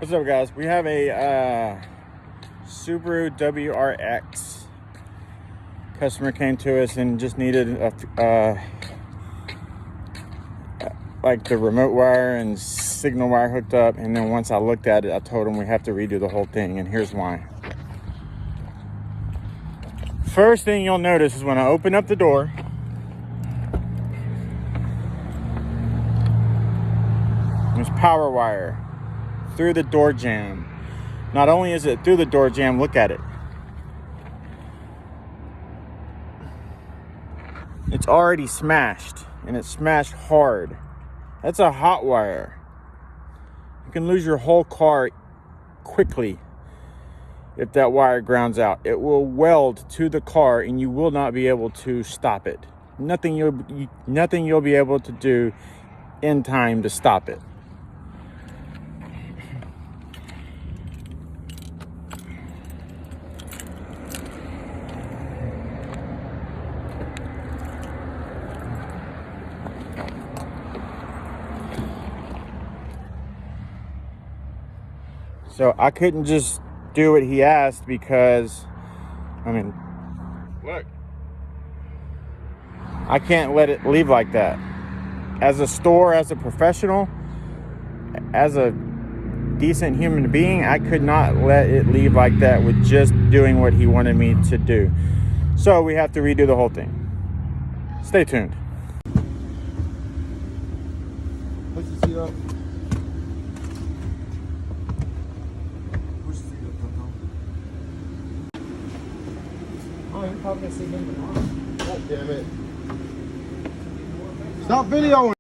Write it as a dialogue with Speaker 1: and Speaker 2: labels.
Speaker 1: What's up, guys? We have a Subaru WRX. Customer came to us and just needed like the remote wire and signal wire hooked up. And then once I looked at it, I told him we have to redo the whole thing, and here's why. First thing you'll notice is when I open up the door, there's power wire through the door jamb. Not only is it through the door jamb, look at it. It's already smashed, and it's smashed hard. That's a hot wire. You can lose your whole car quickly if that wire grounds out. It will weld to the car, and you will not be able to stop it. Nothing you'll be able to do in time to stop it. So I couldn't just do what he asked because, I mean, look, I can't let it leave like that. As a store, as a professional, as a decent human being, I could not let it leave like that with just doing what he wanted me to do. So we have to redo the whole thing. Stay tuned.
Speaker 2: Push the seat up. Oh, you're probably see him tomorrow. Oh, damn it. Stop videoing.